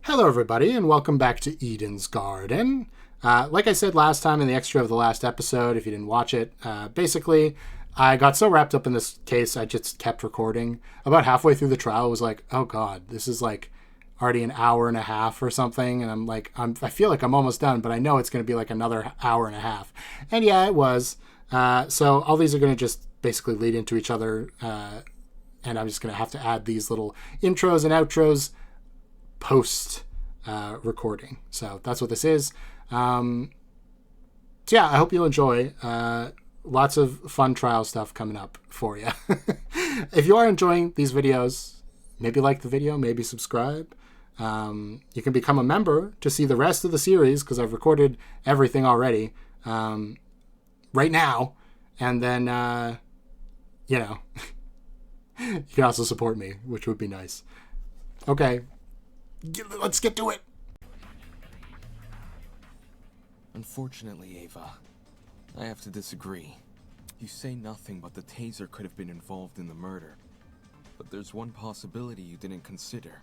Hello everybody, and welcome back to Eden's Garden. Like I said last time in the extra of the last episode, if you didn't watch it, basically I got so wrapped up in this case I just kept recording. About halfway through the trial I was like, oh god, this is like already an hour and a half or something, and I'm like, I feel like I'm almost done, but I know it's going to be like another hour and a half. And yeah, it was. So all these are going to just basically lead into each other, and I'm just going to have to add these little intros and outros post recording. So that's what this is. So yeah, I hope you'll enjoy. Lots of fun trial stuff coming up for you. If you are enjoying these videos, maybe like the video, maybe subscribe. You can become a member to see the rest of the series, because I've recorded everything already right now. And then, you can also support me, which would be nice. Okay. Let's get to it. Unfortunately, Ava, I have to disagree. You say nothing but the taser could have been involved in the murder. But there's one possibility you didn't consider.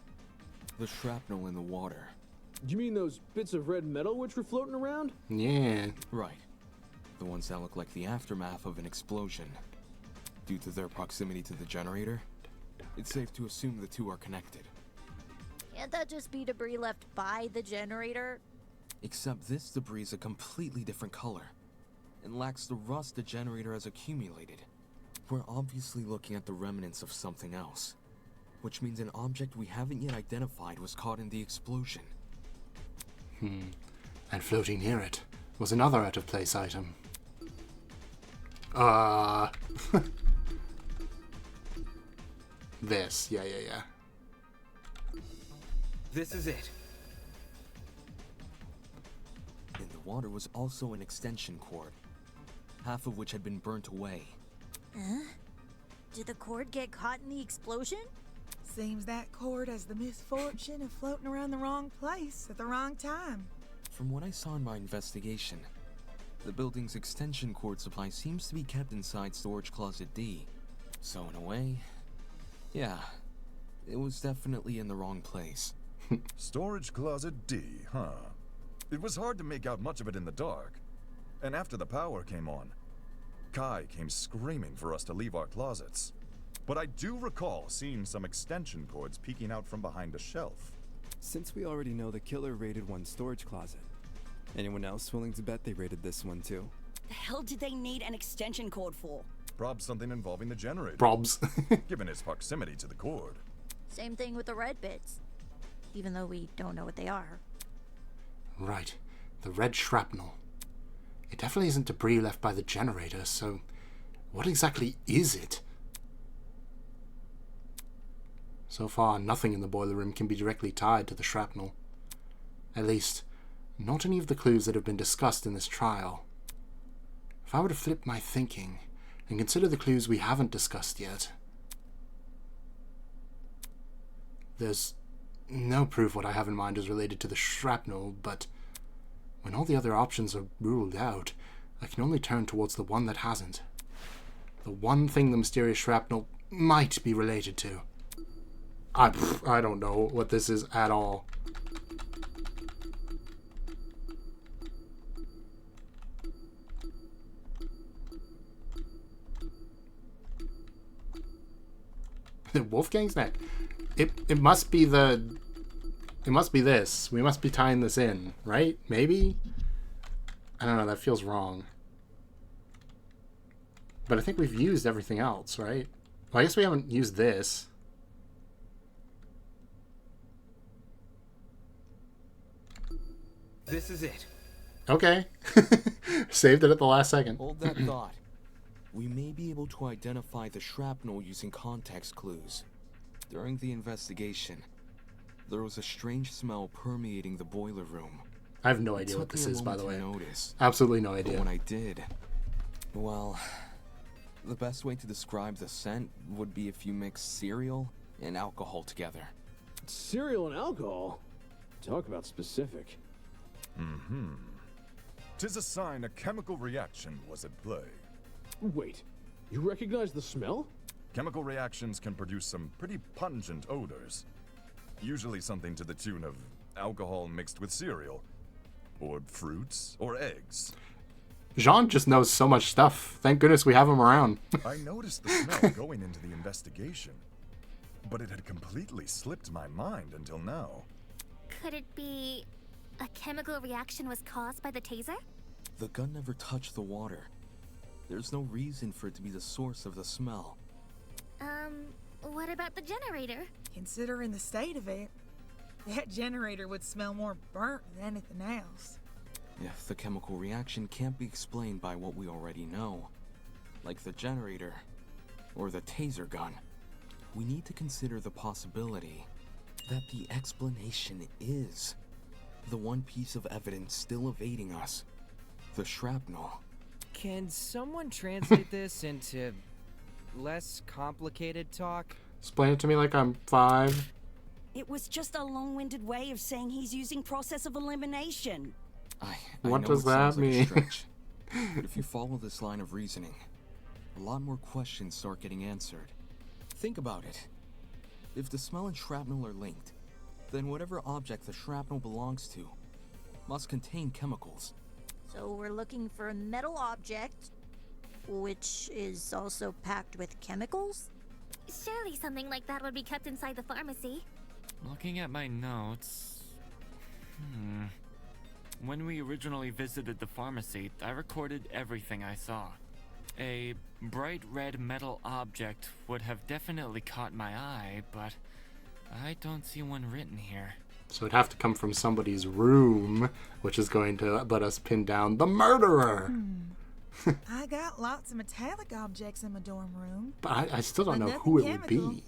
The shrapnel in the water. You mean those bits of red metal which were floating around? Yeah. Right. The ones that look like the aftermath of an explosion. Due to their proximity to the generator, it's safe to assume the two are connected. Can't that just be debris left by the generator? Except this debris is a completely different color, and lacks the rust the generator has accumulated. We're obviously looking at the remnants of something else, which means an object we haven't yet identified was caught in the explosion. And floating near it was another out-of-place item. This. Yeah. This is it. In the water was also an extension cord, half of which had been burnt away. Did the cord get caught in the explosion? Seems that cord has the misfortune of floating around the wrong place at the wrong time. From what I saw in my investigation, the building's extension cord supply seems to be kept inside Storage Closet D. So in a way, yeah, it was definitely in the wrong place. Storage Closet D, huh? It was hard to make out much of it in the dark. And after the power came on, Kai came screaming for us to leave our closets. But I do recall seeing some extension cords peeking out from behind a shelf. Since we already know the killer raided one storage closet, anyone else willing to bet they raided this one too? The hell did they need an extension cord for? Probs something involving the generator. Probs. Given its proximity to the cord. Same thing with the red bits. Even though we don't know what they are. Right. The red shrapnel. It definitely isn't debris left by the generator, so what exactly is it? So far, nothing in the boiler room can be directly tied to the shrapnel. At least, not any of the clues that have been discussed in this trial. If I were to flip my thinking and consider the clues we haven't discussed yet, there's no proof what I have in mind is related to the shrapnel, but when all the other options are ruled out, I can only turn towards the one that hasn't. The one thing the mysterious shrapnel might be related to. I don't know what this is at all. Wolfgang's neck. It must be the... It must be this. We must be tying this in, right? Maybe? I don't know, that feels wrong. But I think we've used everything else, right? Well, I guess we haven't used this. This is it. Okay. Saved it at the last second. Hold that thought. We may be able to identify the shrapnel using context clues. During the investigation, there was a strange smell permeating the boiler room. I have no idea what this is, by the way. Notice, Absolutely no idea. but when I did, well, the best way to describe the scent would be if you mix cereal and alcohol together. Cereal and alcohol? Talk about specific. Tis a sign a chemical reaction was at play. Wait, you recognize the smell? Chemical reactions can produce some pretty pungent odors. Usually something to the tune of alcohol mixed with cereal. Or fruits, or eggs. Jean just knows so much stuff. Thank goodness we have him around. I noticed the smell going into the investigation, but it had completely slipped my mind until now. Could it be a chemical reaction was caused by the taser? The gun never touched the water. There's no reason for it to be the source of the smell. What about the generator? Considering the state of it, that generator would smell more burnt than anything else. If the chemical reaction can't be explained by what we already know, like the generator or the taser gun, we need to consider the possibility that the explanation is the one piece of evidence still evading us, the shrapnel. Can someone translate this into less complicated talk? Explain it to me like I'm 5. It was just a long-winded way of saying he's using process of elimination. I What know does it sounds that like a mean? stretch, but if you follow this line of reasoning, a lot more questions start getting answered. Think about it. If the smell and shrapnel are linked, then whatever object the shrapnel belongs to must contain chemicals. So we're looking for a metal object, which is also packed with chemicals? Surely something like that would be kept inside the pharmacy. Looking at my notes... When we originally visited the pharmacy, I recorded everything I saw. A bright red metal object would have definitely caught my eye, but I don't see one written here. So it'd have to come from somebody's room, which is going to let us pin down the murderer. I got lots of metallic objects in my dorm room. But I still don't But know who it nothing would chemical. be.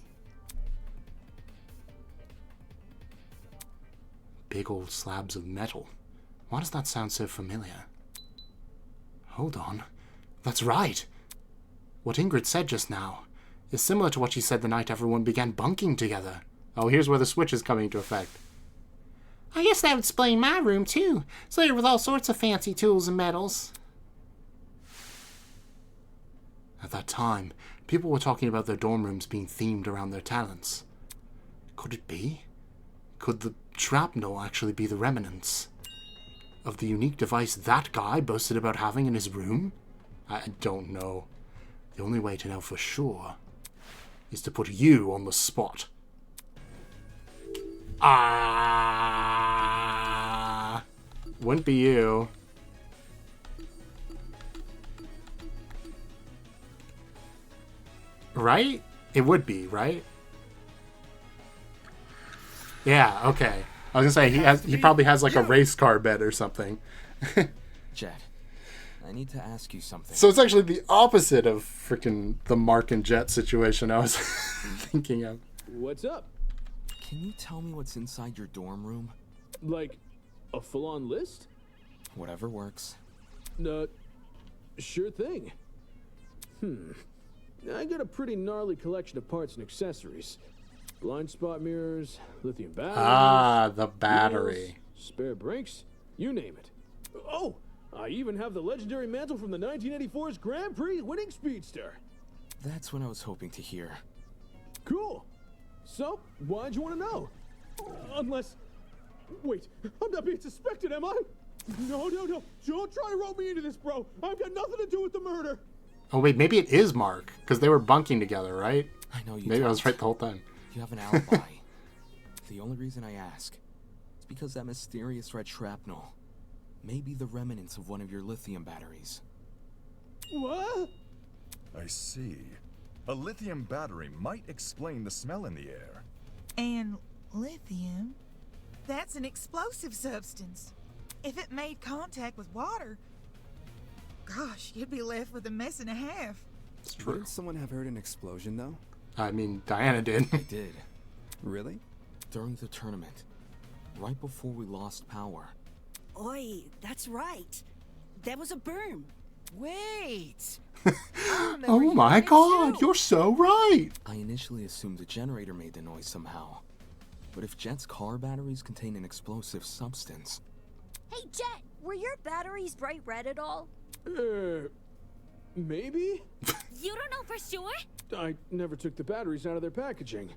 Big old slabs of metal. Why does that sound so familiar? Hold on. That's right. What Ingrid said just now is similar to what she said the night everyone began bunking together. Oh, here's where the switch is coming into effect. I guess that would explain my room, too. It's layered with all sorts of fancy tools and metals. At that time, people were talking about their dorm rooms being themed around their talents. Could it be? Could the shrapnel actually be the remnants of the unique device that guy boasted about having in his room? I don't know. The only way to know for sure is to put you on the spot. Wouldn't be you. Right? It would be, right? Yeah, okay. I was gonna say he probably has like a race car bed or something. Jed, I need to ask you something. So it's actually the opposite of freaking the Mark and Jet situation I was thinking of. What's up? Can you tell me what's inside your dorm room? Like, a full-on list? Whatever works. Sure thing. I got a pretty gnarly collection of parts and accessories. Blind spot mirrors, lithium batteries. The battery. wheels, spare brakes, you name it. Oh, I even have the legendary mantle from the 1984's Grand Prix winning speedster. That's what I was hoping to hear. Cool. So, why'd you want to know? Unless... Wait, I'm not being suspected, am I? No. Don't try to rope me into this, bro. I've got nothing to do with the murder. Oh wait, maybe it is Mark, because they were bunking together, right? I know you Maybe I don't. was right the whole time. You have an alibi. The only reason I ask is because that mysterious red shrapnel may be the remnants of one of your lithium batteries. What? I see. A lithium battery might explain the smell in the air. And lithium, that's an explosive substance. If it made contact with water, gosh, you'd be left with a mess and a half. It's true. Wouldn't someone have heard an explosion, though? I mean, Diana did. I did. Really? During the tournament, right before we lost power. Oi, that's right. There was a boom. Wait! Oh my god, you're so right! I initially assumed the generator made the noise somehow. But if Jet's car batteries contain an explosive substance... Hey, Jet, were your batteries bright red at all? Maybe? You don't know for sure? I never took the batteries out of their packaging.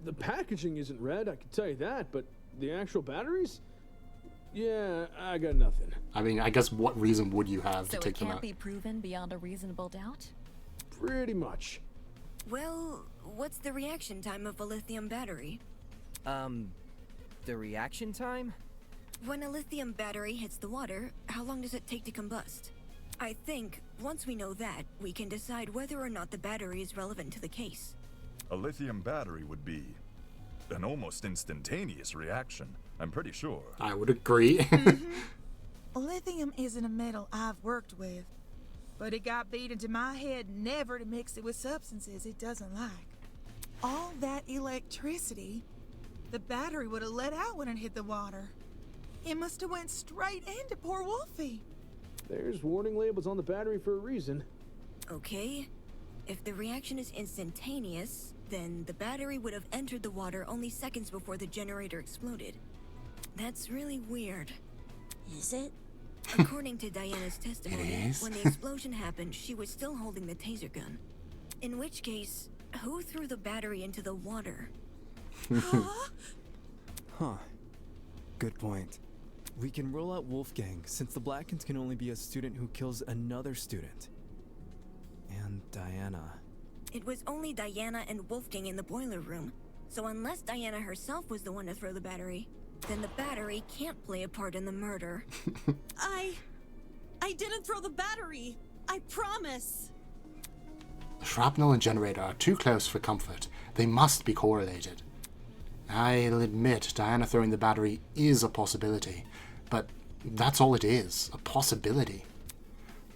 The packaging isn't red, I can tell you that, but The actual batteries? Yeah, I got nothing. I mean, I guess what reason would you have to So it take them can't out? be proven beyond a reasonable doubt? Pretty much. Well, what's the reaction time of a lithium battery? The reaction time? When a lithium battery hits the water, how long does it take to combust? I think, once we know that, we can decide whether or not the battery is relevant to the case. A lithium battery would be an almost instantaneous reaction, I'm pretty sure. I would agree. Lithium isn't a metal I've worked with, but it got beat into my head never to mix it with substances it doesn't like. All that electricity, the battery would have let out when it hit the water. It must have went straight into poor Wolfie. There's warning labels on the battery for a reason. Okay. If the reaction is instantaneous, then the battery would have entered the water only seconds before the generator exploded. That's really weird. Is it? According to Diana's testimony, Yes. when the explosion happened, she was still holding the taser gun. In which case, who threw the battery into the water? Huh. Good point. We can rule out Wolfgang, since the Blackens can only be a student who kills another student. And Diana. It was only Diana and Wolfgang in the boiler room, so unless Diana herself was the one to throw the battery, then the battery can't play a part in the murder. I didn't throw the battery. I promise. Shrapnel and generator are too close for comfort. They must be correlated. I'll admit Diana throwing the battery is a possibility, but that's all it is, a possibility.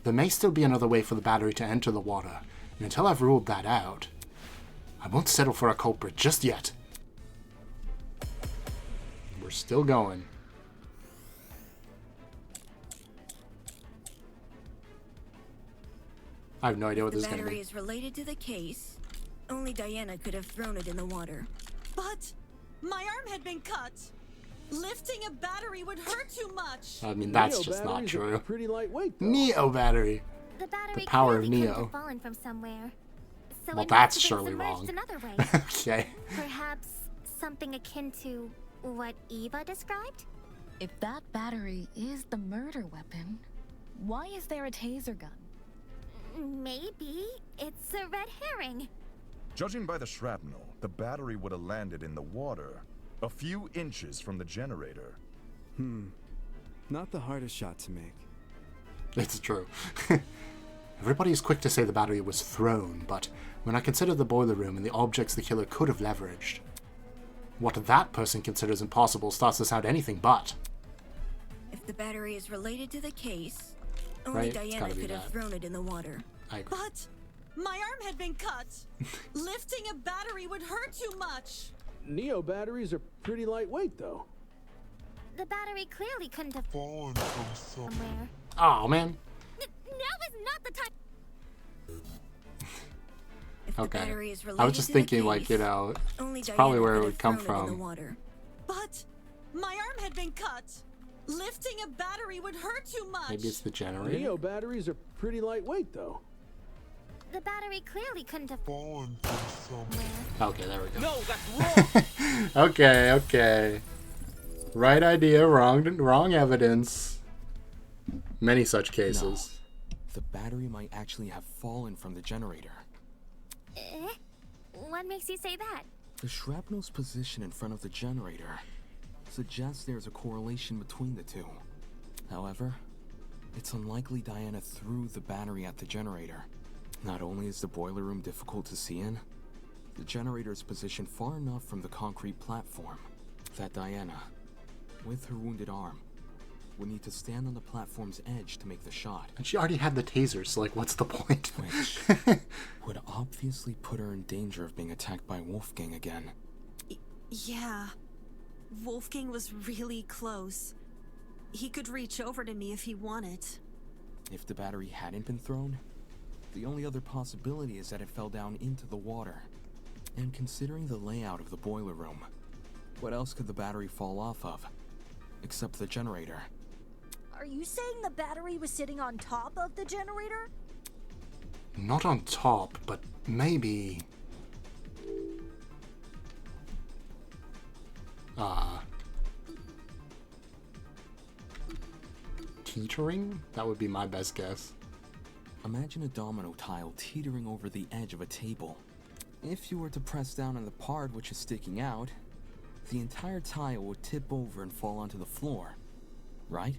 There may still be another way for the battery to enter the water, and until I've ruled that out, I won't settle for a culprit just yet. We're still going. I have no idea what this is going to The battery be. is related to the case. Only Diana could have thrown it in the water. But my arm had been cut. Lifting a battery would hurt too much. I mean, that's Neo just not batteries are true. pretty lightweight, though. Neo battery. The battery power of clearly couldn't Neo. have fallen from somewhere. So Well, it that's must have surely been wrong. submerged another way. Okay. Perhaps something akin to what Eva described? If that battery is the murder weapon, why is there a taser gun? Maybe it's a red herring. Judging by the shrapnel, the battery would have landed in the water, a few inches from the generator. Not the hardest shot to make. It's true. Everybody is quick to say the battery was thrown, but when I consider the boiler room and the objects the killer could have leveraged, what that person considers impossible starts to sound anything but. If the battery is related to the case, only Right, it's Diana gotta be could have that. thrown it in the water. I agree. But my arm had been cut. Lifting a battery would hurt too much. Neo batteries are pretty lightweight, though. The battery clearly couldn't have fallen from somewhere. Oh, man. Now is not the time. If the Okay. battery is I was related just to the thinking, like, you case, know, only it's Diana probably where could it have would come thrown it in the from. water. But my arm had been cut. Lifting a battery would hurt too much. Maybe it's the generator. Neo batteries are pretty lightweight, though. The battery clearly couldn't have fallen from somewhere. Okay, there we go. No, that's wrong. Okay. Right idea, wrong evidence. Many such cases. The battery might actually have fallen from the generator. What makes you say that? The shrapnel's position in front of the generator suggests there's a correlation between the two. However, it's unlikely Diana threw the battery at the generator. Not only is the boiler room difficult to see in, the generator is positioned far enough from the concrete platform that Diana, with her wounded arm, would need to stand on the platform's edge to make the shot. And she already had the taser, so, like, what's the point? Which would obviously put her in danger of being attacked by Wolfgang again. Yeah. Wolfgang was really close. He could reach over to me if he wanted. If the battery hadn't been thrown, the only other possibility is that it fell down into the water. And considering the layout of the boiler room, what else could the battery fall off of? Except the generator. Are you saying the battery was sitting on top of the generator? Not on top, but maybe... teetering? That would be my best guess. Imagine a domino tile teetering over the edge of a table. If you were to press down on the part which is sticking out, the entire tile would tip over and fall onto the floor, right?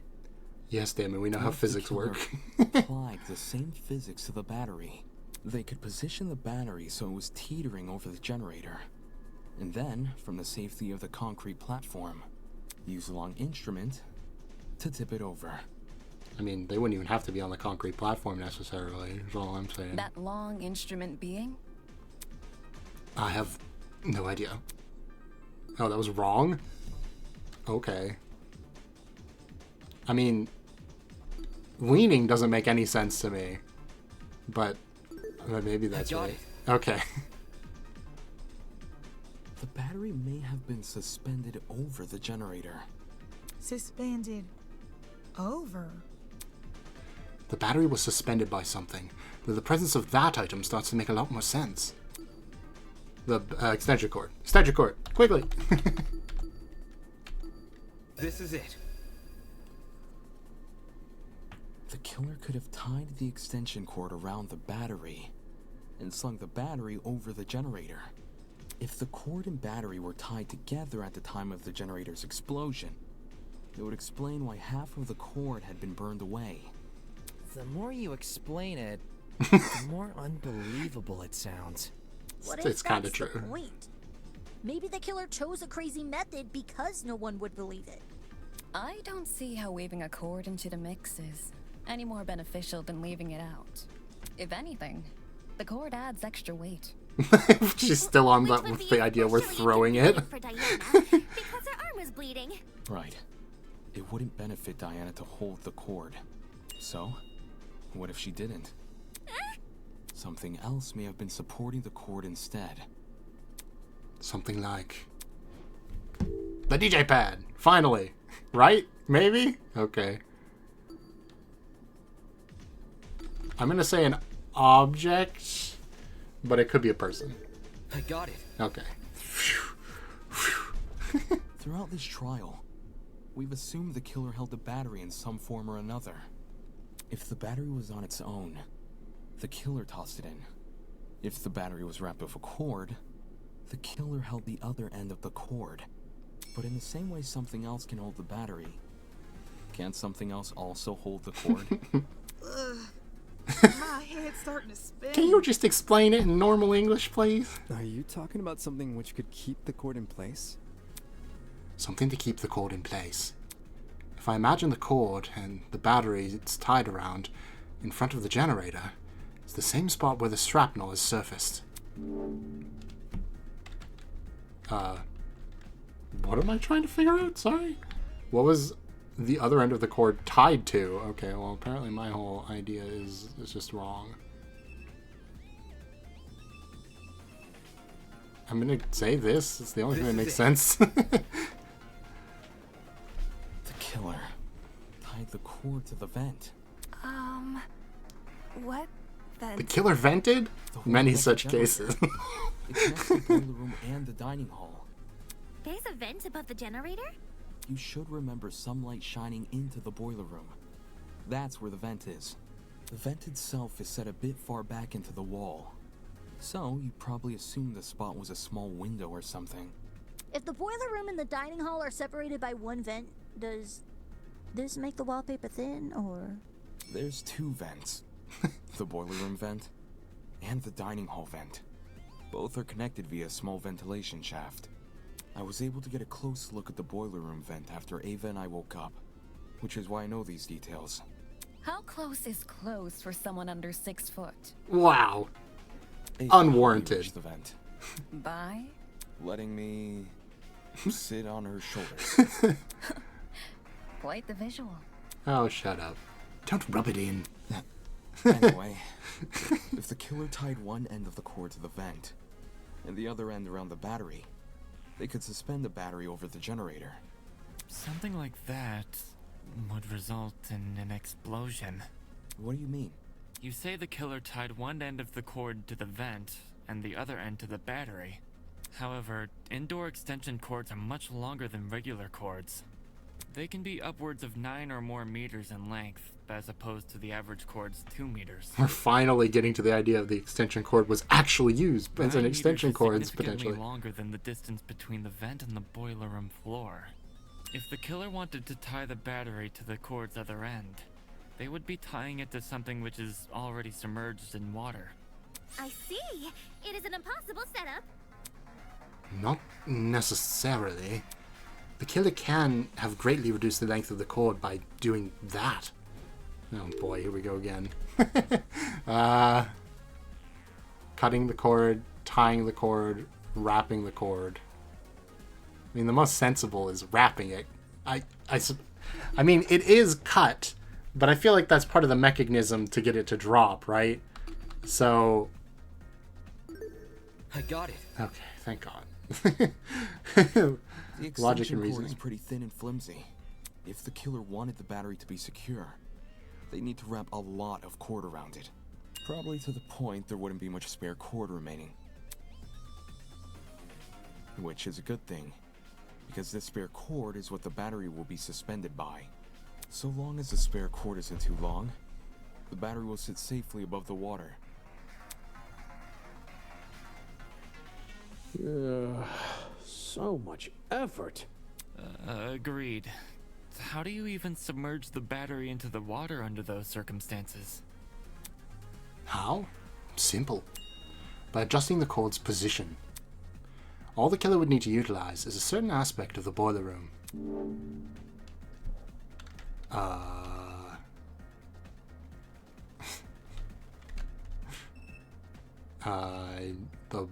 Yes, damn it, we know how What if the physics killer work. applied the same physics to the battery. They could position the battery so it was teetering over the generator. And then, from the safety of the concrete platform, use a long instrument to tip it over. I mean, they wouldn't even have to be on the concrete platform necessarily, is all I'm saying. That long instrument being? I have no idea. Oh, that was wrong? Okay. I mean, leaning doesn't make any sense to me. But maybe that's right. Okay. The battery may have been suspended over the generator. Suspended over? The battery was suspended by something. The presence of that item starts to make a lot more sense. The extension cord. Extension cord. Quickly. This is it. The killer could have tied the extension cord around the battery and slung the battery over the generator. If the cord and battery were tied together at the time of the generator's explosion, it would explain why half of the cord had been burned away. The more you explain it, the more unbelievable it sounds. What if It's kind that's of the true. point? Maybe the killer chose a crazy method because no one would believe it. I don't see how weaving a cord into the mix is any more beneficial than leaving it out. If anything, the cord adds extra weight. She's still on that with the idea we're throwing it. For Diana, because her arm was bleeding. Right. It wouldn't benefit Diana to hold the cord. So, what if she didn't? Something else may have been supporting the cord instead. Something like the DJ pad. Finally. Right? Maybe? Okay. I'm going to say an object, but it could be a person. I got it. Okay. Throughout this trial, we've assumed the killer held the battery in some form or another. If the battery was on its own, the killer tossed it in. If the battery was wrapped with a cord, the killer held the other end of the cord. But in the same way something else can hold the battery, can't something else also hold the cord? Ugh. My head's starting to spin. Can you just explain it in normal English, please? Are you talking about something which could keep the cord in place? Something to keep the cord in place. If I imagine the cord and the battery it's tied around in front of the generator, it's the same spot where the shrapnel is surfaced. What am I trying to figure out? Sorry? What was the other end of the cord tied to? Okay, well, apparently my whole idea is just wrong. I'm gonna say this. It's the only thing that makes sense. The killer tied the cord to the vent. What then? The killer vented? The whole Many vent such generator. cases. It connects the boiler room and the dining hall. There's a vent above the generator? You should remember some light shining into the boiler room. That's where the vent is. The vent itself is set a bit far back into the wall. So, you probably assume the spot was a small window or something. If the boiler room and the dining hall are separated by one vent, does this make the wallpaper thin, or...? There's two vents. The boiler room vent and the dining hall vent. Both are connected via a small ventilation shaft. I was able to get a close look at the boiler room vent after Ava and I woke up, which is why I know these details. How close is close for someone under 6 foot? Wow. Ava Unwarranted. reached the vent, By? letting me sit on her shoulders. Quite the visual. Oh, shut up. Don't rub it in. Anyway, if the killer tied one end of the cord to the vent and the other end around the battery, they could suspend the battery over the generator. Something like that would result in an explosion. What do you mean? You say the killer tied one end of the cord to the vent and the other end to the battery. However, indoor extension cords are much longer than regular cords. They can be upwards of 9 or more meters in length, as opposed to the average cord's 2 meters. We're finally getting to the idea of the extension cord was actually used as an 9 extension meters is cord, significantly potentially. longer than the distance between the vent and the boiler room floor. If the killer wanted to tie the battery to the cord's other end, they would be tying it to something which is already submerged in water. I see. It is an impossible setup. Not necessarily. The killer can have greatly reduced the length of the cord by doing that. Oh boy, here we go again. Cutting the cord, tying the cord, wrapping the cord. I mean, the most sensible is wrapping it. I mean, it is cut, but I feel like that's part of the mechanism to get it to drop, right? So... I got it. Okay, thank God. The Logic and extension cord reasoning. is pretty thin and flimsy. If the killer wanted the battery to be secure, they need to wrap a lot of cord around it. Probably to the point there wouldn't be much spare cord remaining. Which is a good thing, because this spare cord is what the battery will be suspended by. So long as the spare cord isn't too long, the battery will sit safely above the water. So much effort. Agreed. How do you even submerge the battery into the water under those circumstances? How? Simple. By adjusting the cord's position. All the killer would need to utilize is a certain aspect of the boiler room. The...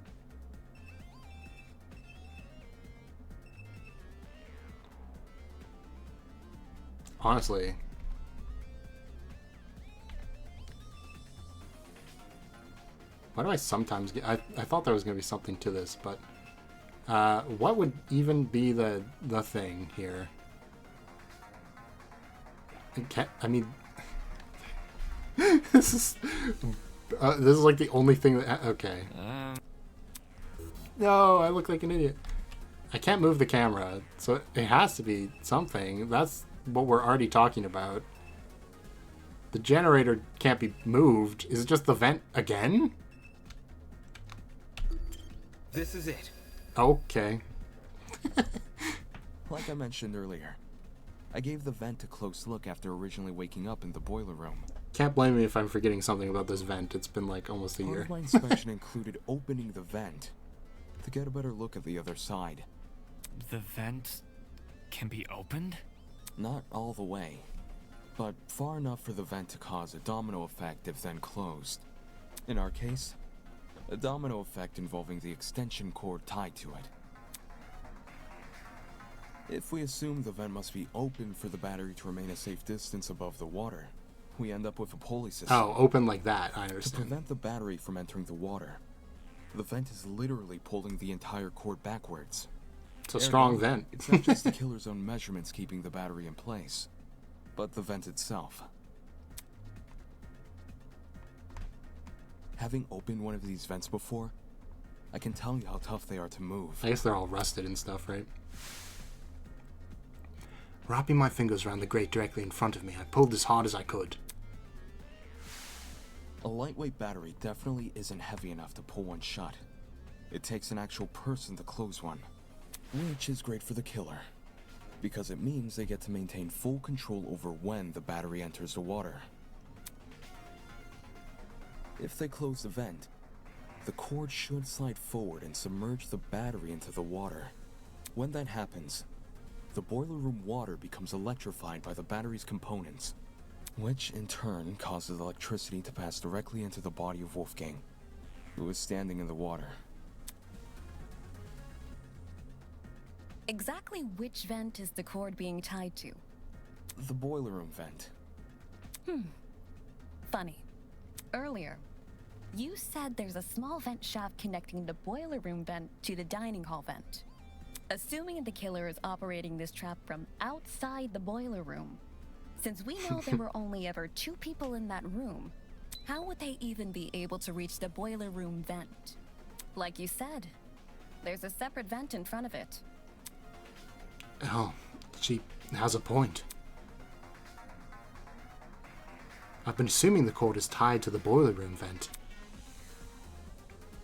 Honestly... Why do I sometimes get... I thought there was going to be something to this, but... what would even be the thing here? I mean... this is like the only thing that... Okay. No, I look like an idiot. I can't move the camera, so it has to be something. That's what we're already talking about. The generator can't be moved. Is it just the vent again? This is it. Okay. Like I mentioned earlier, I gave the vent a close look after originally waking up in the boiler room. Can't blame me if I'm forgetting something about this vent. It's been like almost a Part year. of my inspection included opening the vent to get a better look at the other side. The vent can be opened? Not all the way, but far enough for the vent to cause a domino effect if then closed. In our case, a domino effect involving the extension cord tied to it. If we assume the vent must be open for the battery to remain a safe distance above the water, we end up with a pulley system. Oh, open like that, I To understand. prevent the battery from entering the water, the vent is literally pulling the entire cord backwards. It's a strong vent. It's not just the killer's own measurements keeping the battery in place, but the vent itself. Having opened one of these vents before, I can tell you how tough they are to move. I guess they're all rusted and stuff, right? Wrapping my fingers around the grate directly in front of me, I pulled as hard as I could. A lightweight battery definitely isn't heavy enough to pull one shut. It takes an actual person to close one, which is great for the killer, because it means they get to maintain full control over when the battery enters the water. If they close the vent, the cord should slide forward and submerge the battery into the water. When that happens, the boiler room water becomes electrified by the battery's components, which in turn causes electricity to pass directly into the body of Wolfgang, who is standing in the water. Exactly which vent is the cord being tied to? The boiler room vent. Funny. Earlier, you said there's a small vent shaft connecting the boiler room vent to the dining hall vent. Assuming the killer is operating this trap from outside the boiler room, since we know there were only ever 2 people in that room, how would they even be able to reach the boiler room vent? Like you said, there's a separate vent in front of it. Oh, she has a point. I've been assuming the cord is tied to the boiler room vent.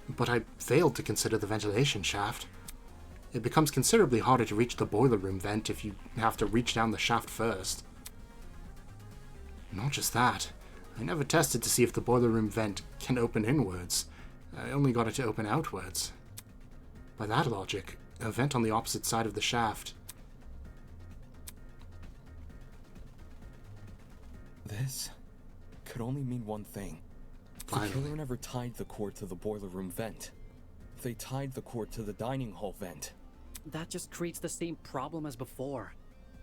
But I failed to consider the ventilation shaft. It becomes considerably harder to reach the boiler room vent if you have to reach down the shaft first. Not just that, I never tested to see if the boiler room vent can open inwards. I only got it to open outwards. By that logic, a vent on the opposite side of the shaft. This could only mean one thing. Finally. The killer never tied the cord to the boiler room vent. They tied the cord to the dining hall vent. That just creates the same problem as before,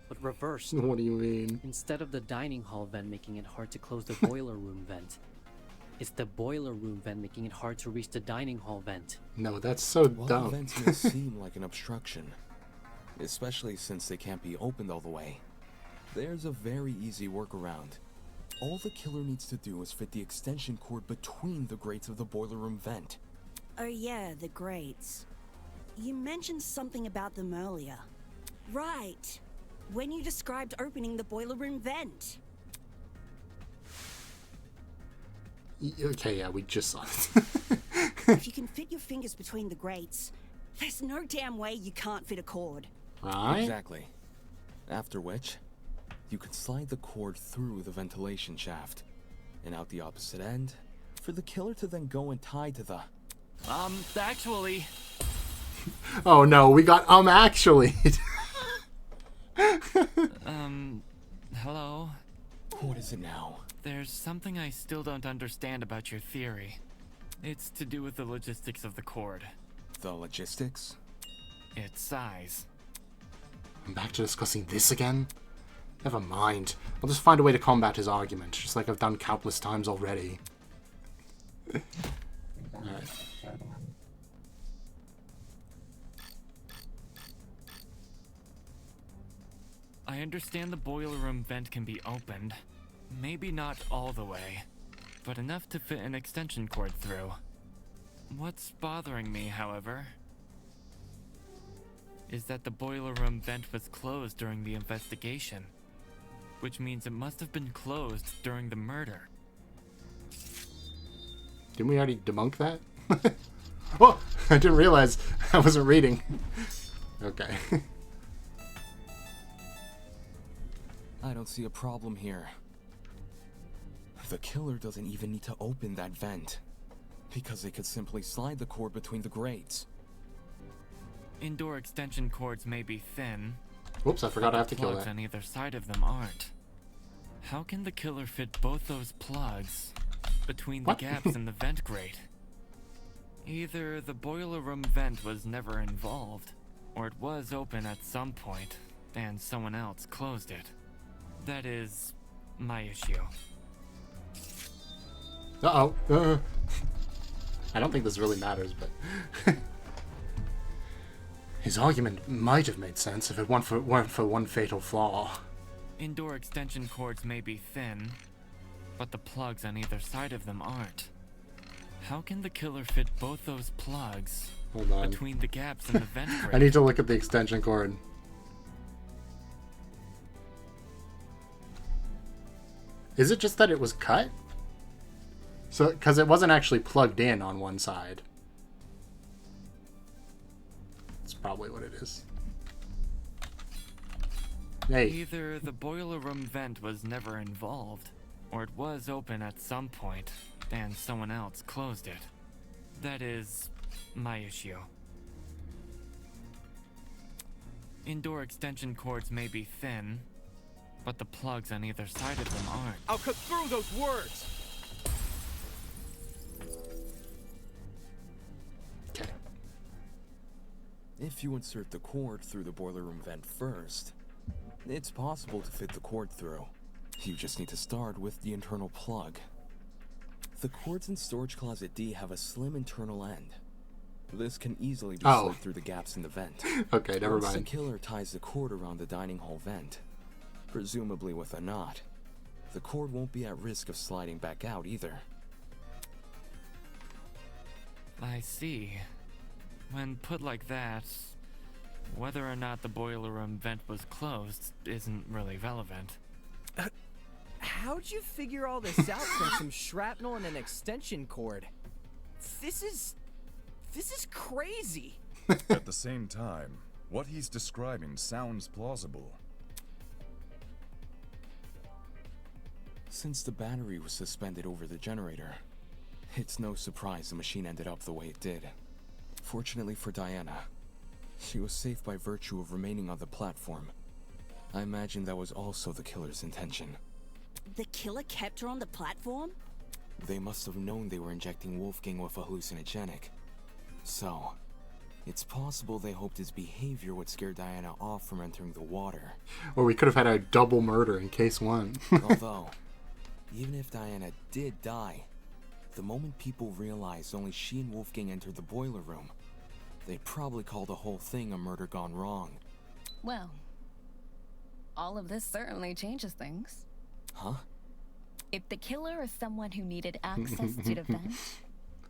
but reversed. What do you mean? Instead of the dining hall vent making it hard to close the boiler room vent, it's the boiler room vent making it hard to reach the dining hall vent. No, that's so While dumb. the vents may seem like an obstruction, especially since they can't be opened all the way, there's a very easy workaround. All the killer needs to do is fit the extension cord between the grates of the boiler room vent. Oh yeah, the grates. You mentioned something about them earlier. Right. When you described opening the boiler room vent. Okay, yeah, we just saw it. If you can fit your fingers between the grates, there's no damn way you can't fit a cord. Right? Exactly. After which, you can slide the cord through the ventilation shaft and out the opposite end for the killer to then go and tie to the... Actually... Oh no, we got actually. Hello? What is it now? There's something I still don't understand about your theory. It's to do with the logistics of the cord. The logistics? Its size. I'm back to discussing this again? Never mind. I'll just find a way to combat his argument, just like I've done countless times already. Alright. I understand the boiler room vent can be opened. Maybe not all the way, but enough to fit an extension cord through. What's bothering me, however, is that the boiler room vent was closed during the investigation, which means it must have been closed during the murder. Didn't we already debunk that? Oh, I didn't realize I wasn't reading. Okay. I don't see a problem here. The killer doesn't even need to open that vent, because they could simply slide the cord between the grates. Indoor extension cords may be thin. Whoops, I forgot I have to kill Plugs that. on either side of them aren't. How can the killer fit both those plugs between the gaps in the vent grate? Either the boiler room vent was never involved, or it was open at some point, and someone else closed it. That is my issue. Uh-oh. I don't think this really matters, but... His argument might have made sense if it weren't for one fatal flaw. Indoor extension cords may be thin, but the plugs on either side of them aren't. How can the killer fit both those plugs Hold on. between the gaps in the vent grate? I need to look at the extension cord. Is it just that it was cut? So, because it wasn't actually plugged in on one side. That's probably what it is. Hey. Either the boiler room vent was never involved, or it was open at some point, and someone else closed it. That is my issue. Indoor extension cords may be thin, but the plugs on either side of them aren't. I'll cut through those words! Okay. If you insert the cord through the boiler room vent first, it's possible to fit the cord through. You just need to start with the internal plug. The cords in storage closet D have a slim internal end. This can easily be slid through the gaps in the vent. Okay, never Once mind. the killer ties the cord around the dining hall vent, presumably with a knot, the cord won't be at risk of sliding back out either. I see. When put like that, Whether or not the boiler room vent was closed isn't really relevant. How'd you figure all this out from some shrapnel and an extension cord? This is crazy. At the same time, what he's describing sounds plausible. Since the battery was suspended over the generator, it's no surprise the machine ended up the way it did. Fortunately for Diana, she was safe by virtue of remaining on the platform. I imagine that was also the killer's intention. The killer kept her on the platform? They must have known they were injecting Wolfgang with a hallucinogenic. So, it's possible they hoped his behavior would scare Diana off from entering the water. Or we could have had a double murder in case one. Although, even if Diana did die, the moment people realized only she and Wolfgang entered the boiler room, they'd probably call the whole thing a murder gone wrong. Well, all of this certainly changes things. Huh? If the killer is someone who needed access to the vent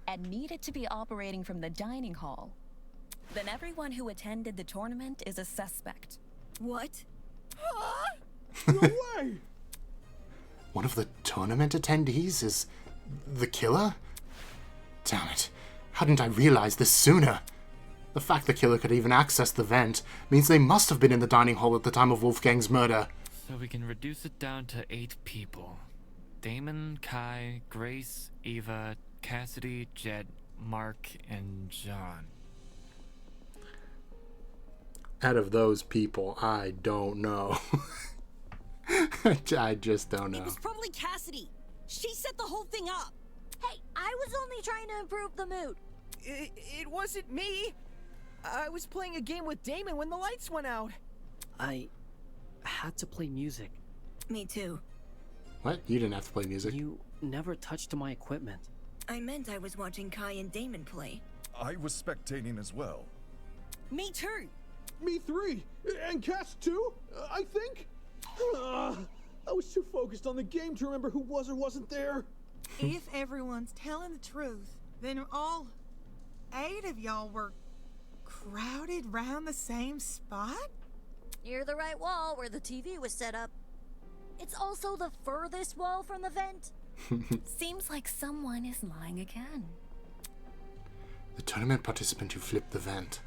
and needed to be operating from the dining hall, then everyone who attended the tournament is a suspect. What? No way! One of the tournament attendees is the killer? Damn it. How didn't I realize this sooner? The fact the killer could even access the vent means they must have been in the dining hall at the time of Wolfgang's murder. So we can reduce it down to 8 people. Damon, Kai, Grace, Eva, Cassidy, Jed, Mark, and John. Out of those people, I don't know. I just don't know. It was probably Cassidy. She set the whole thing up. Hey, I was only trying to improve the mood. It wasn't me. I was playing a game with Damon when the lights went out. I had to play music. Me too. What? You didn't have to play music? You never touched my equipment. I meant I was watching Kai and Damon play. I was spectating as well. Me too. Me 3. And Cass 2, I think? I was too focused on the game to remember who was or wasn't there. If everyone's telling the truth, then all 8 of y'all were crowded round the same spot? Near the right wall where the TV was set up. It's also the furthest wall from the vent. Seems like someone is lying again. The tournament participant who flipped the vent.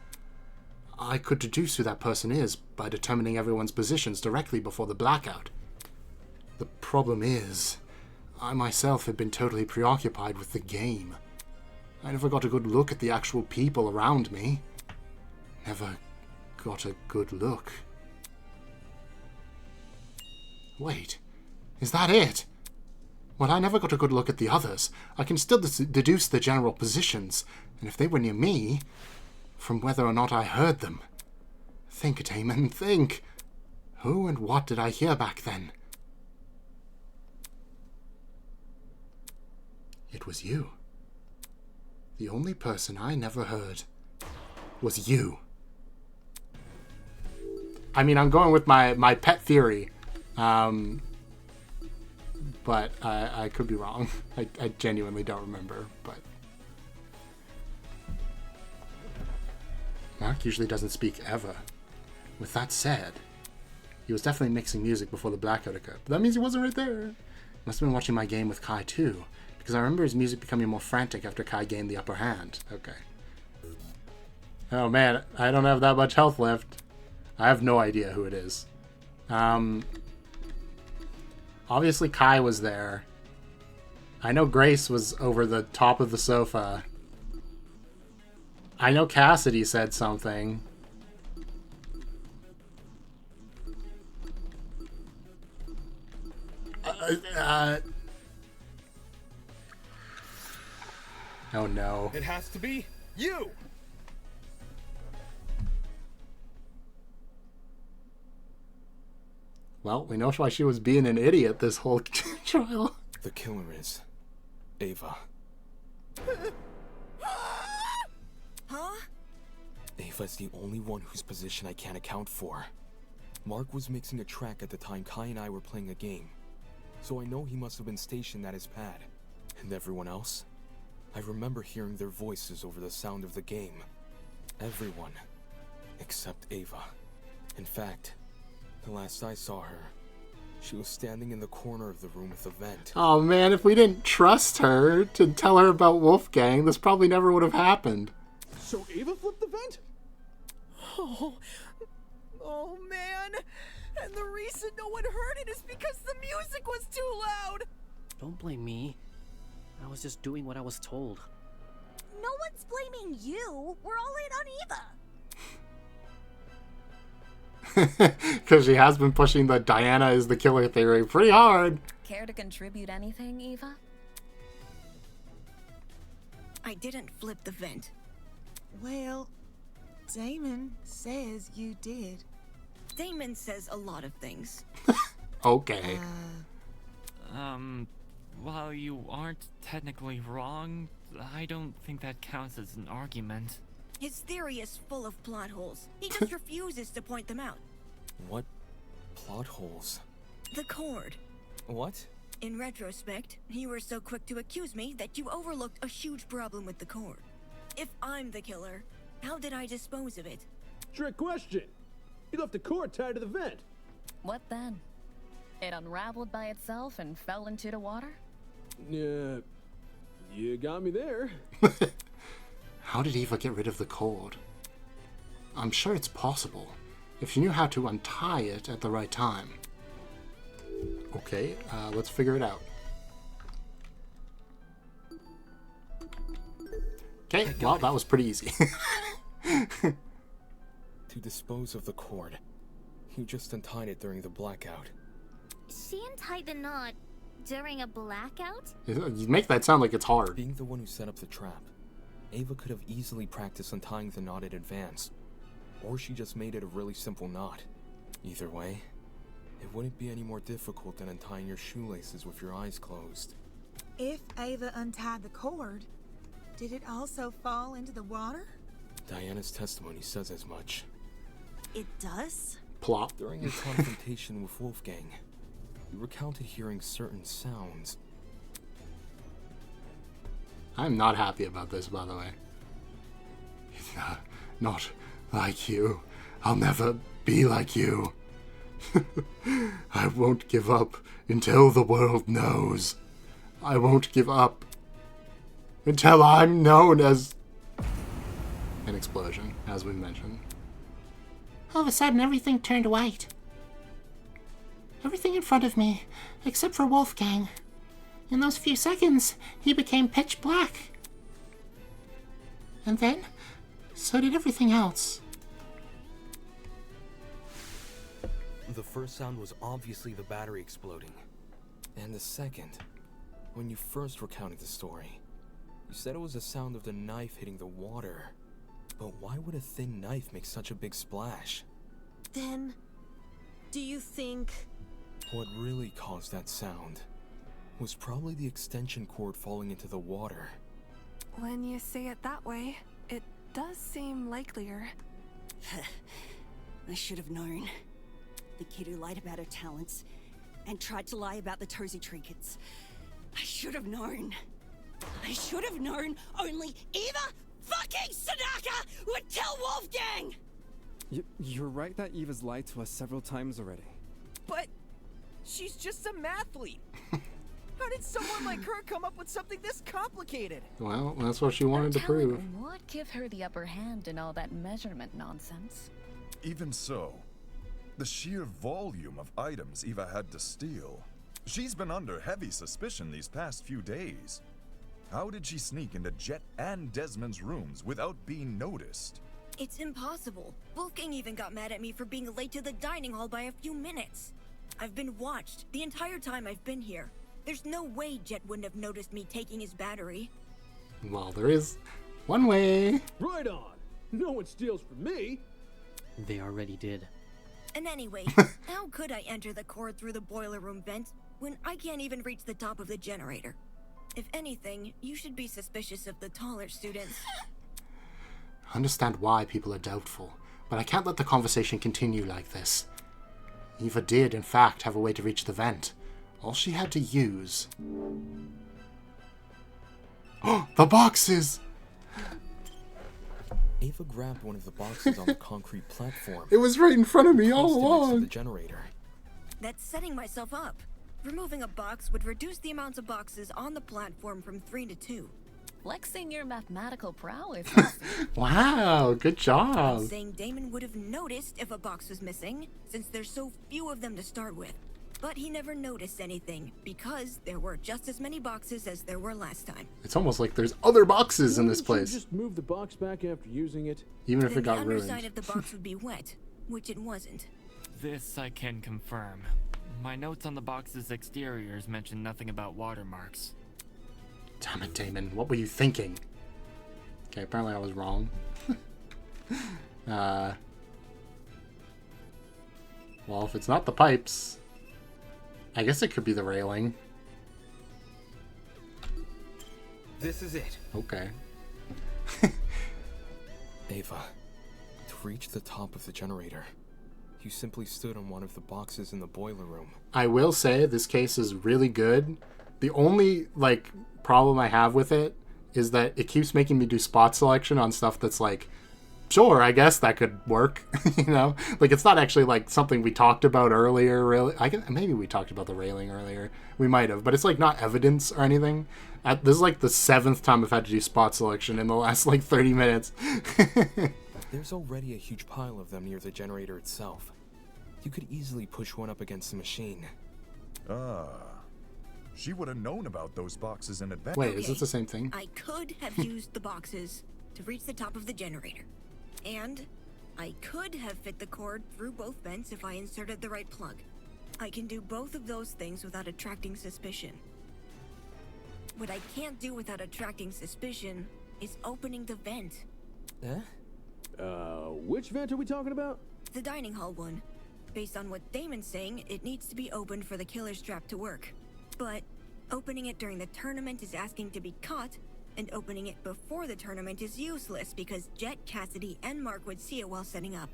I could deduce who that person is by determining everyone's positions directly before the blackout. The problem is, I myself had been totally preoccupied with the game. I never got a good look at the actual people around me. Never got a good look. Wait, is that it? Well, I never got a good look at the others. I can still deduce the general positions, and if they were near me, from whether or not I heard them. Think, Damon, think. Who and what did I hear back then? It was you. The only person I never heard was you. I mean, I'm going with my pet theory. But I could be wrong. I genuinely don't remember, but... Mark usually doesn't speak ever. With that said, he was definitely mixing music before the blackout occurred. But that means he wasn't right there. Must have been watching my game with Kai too, because I remember his music becoming more frantic after Kai gained the upper hand. Okay. Oh man, I don't have that much health left. I have no idea who it is. Obviously Kai was there. I know Grace was over the top of the sofa. I know Cassidy said something. Oh no. It has to be you! Well, we know why she was being an idiot this whole trial. The killer is Ava. Huh? Ava's the only one whose position I can't account for. Mark was mixing a track at the time Kai and I were playing a game, so I know he must have been stationed at his pad. And everyone else? I remember hearing their voices over the sound of the game. Everyone Except Ava. In fact, the last I saw her, she was standing in the corner of the room with the vent. Oh man, if we didn't trust her to tell her about Wolfgang, this probably never would have happened. So Ava flipped the vent? Oh man! And the reason no one heard it is because the music was too loud! Don't blame me. I was just doing what I was told. No one's blaming you. We're all in on Eva. Because she has been pushing the Diana is the killer theory pretty hard. Care to contribute anything, Eva? I didn't flip the vent. Well, Damon says you did. Damon says a lot of things. Okay. While you aren't technically wrong, I don't think that counts as an argument. His theory is full of plot holes. He just refuses to point them out. What plot holes? The cord. What? In retrospect, you were so quick to accuse me that you overlooked a huge problem with the cord. If I'm the killer, how did I dispose of it? Trick question. You left the cord tied to the vent. What then? It unraveled by itself and fell into the water? Yeah, you got me there. How did Eva get rid of the cord? I'm sure it's possible, if she knew how to untie it at the right time. Okay, let's figure it out. Okay, well, that was pretty easy. To dispose of the cord. You just untied it during the blackout. She untied the knot during a blackout? You make that sound like it's hard. Being the one who set up the trap, Ava could have easily practiced untying the knot in advance. Or she just made it a really simple knot. Either way, it wouldn't be any more difficult than untying your shoelaces with your eyes closed. If Ava untied the cord, did it also fall into the water? Diana's testimony says as much. It does? Plop. During your confrontation with Wolfgang, you recounted hearing certain sounds. I'm not happy about this, by the way. It's not like you. I'll never be like you. I won't give up until the world knows. I won't give up until I'm known as... An explosion, as we mentioned. All of a sudden, everything turned white. Everything in front of me, except for Wolfgang. In those few seconds, he became pitch black. And then, so did everything else. The first sound was obviously the battery exploding. And the second, when you first recounted the story, you said it was the sound of the knife hitting the water. But why would a thin knife make such a big splash? Then, do you think... What really caused that sound was probably the extension cord falling into the water. When you say it that way, it does seem likelier. I should have known. The kid who lied about her talents and tried to lie about the Tozy trinkets. I should have known. I should have known only Eva fucking Sadaka would tell Wolfgang! You're right that Eva's lied to us several times already. But she's just a mathlete. How did someone like her come up with something this complicated? Well, that's what she wanted to prove. What give her the upper hand in all that measurement nonsense? Even so, the sheer volume of items Eva had to steal. She's been under heavy suspicion these past few days. How did she sneak into Jet and Desmond's rooms without being noticed? It's impossible. Wolfgang even got mad at me for being late to the dining hall by a few minutes. I've been watched the entire time I've been here. There's no way Jet wouldn't have noticed me taking his battery. Well, there is one way. Right on. No one steals from me. They already did. And anyway, how could I enter the cord through the boiler room vent when I can't even reach the top of the generator? If anything, you should be suspicious of the taller students. I understand why people are doubtful, but I can't let the conversation continue like this. Eva did, in fact, have a way to reach the vent. All she had to use... Oh, the boxes! Ava grabbed one of the boxes on the concrete platform. It was right in front of me all placed it next to along. the generator. That's setting myself up. Removing a box would reduce the amount of boxes on the platform from 3 to 2. Flexing your mathematical prowess. Wow, good job. Saying Damon would have noticed if a box was missing, since there's so few of them to start with. But he never noticed anything, because there were just as many boxes as there were last time. It's almost like there's other boxes in this Wouldn't you place. just move the box back after using it? Even if it got The ruined. underside of the box would be wet, which it wasn't. This I can confirm. My notes on the box's exteriors mention nothing about watermarks. Damn it, Damon. What were you thinking? Okay, apparently I was wrong. Well, if it's not the pipes, I guess it could be the railing. This is it. Okay. Ava, to reach the top of the generator, you simply stood on one of the boxes in the boiler room. I will say this case is really good. The only, like, problem I have with it is that it keeps making me do spot selection on stuff that's like, sure, I guess that could work. You know, like, it's not actually like something we talked about earlier. Really, maybe we talked about the railing earlier. We might have, but it's like not evidence or anything. This is like the 7th time I've had to do spot selection in the last like 30 minutes. There's already a huge pile of them near the generator itself. You could easily push one up against the machine. She would have known about those boxes in advance. Wait, is this the same thing? I could have used the boxes to reach the top of the generator. And I could have fit the cord through both vents if I inserted the right plug. I can do both of those things without attracting suspicion. What I can't do without attracting suspicion is opening the vent. Eh? Which vent are we talking about? The dining hall one. Based on what Damon's saying, it needs to be opened for the killer's trap to work. But opening it during the tournament is asking to be caught, and opening it before the tournament is useless because Jet, Cassidy, and Mark would see it while setting up.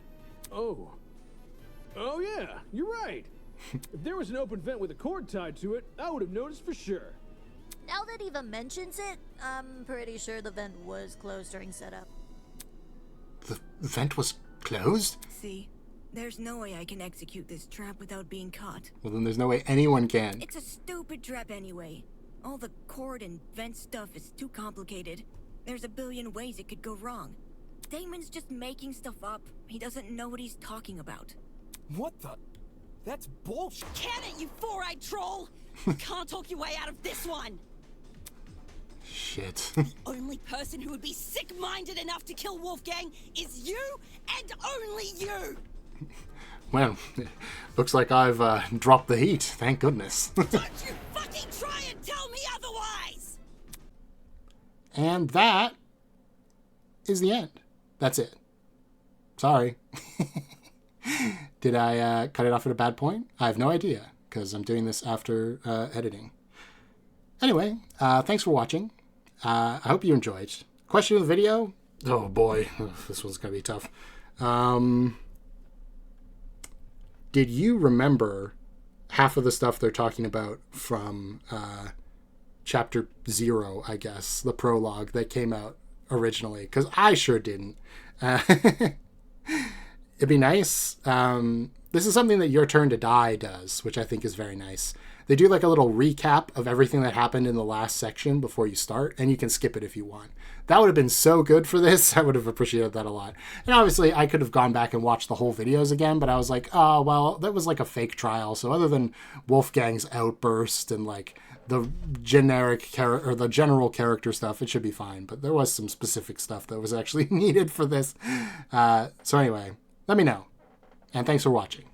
Oh yeah, you're right. If there was an open vent with a cord tied to it, I would have noticed for sure. Now that Eva mentions it, I'm pretty sure the vent was closed during setup. The vent was closed? See, there's no way I can execute this trap without being caught. Well, then there's no way anyone can. It's a stupid trap anyway. All the cord and vent stuff is too complicated. There's a billion ways it could go wrong. Damon's just making stuff up. He doesn't know what he's talking about. What the? That's bullshit. Can it, you four-eyed troll? Can't talk your way out of this one. Shit. Only person who would be sick-minded enough to kill Wolfgang is you, and only you. Well, looks like I've dropped the heat. Thank goodness. Don't you fucking try and tell me otherwise. And that is the end. That's it. Sorry. Did I cut it off at a bad point? I have no idea, because I'm doing this after editing. Anyway, thanks for watching. I hope you enjoyed. Question of the video? Oh boy, this one's going to be tough. Did you remember half of the stuff they're talking about from Chapter 0, I guess, the prologue that came out originally? Because I sure didn't. It'd be nice. This is something that Your Turn to Die does, which I think is very nice. They do like a little recap of everything that happened in the last section before you start, and you can skip it if you want. That would have been so good for this. I would have appreciated that a lot. And obviously, I could have gone back and watched the whole videos again, but I was like, oh, well, that was like a fake trial. So other than Wolfgang's outburst and like the the general character stuff, it should be fine. But there was some specific stuff that was actually needed for this. So anyway, let me know. And thanks for watching.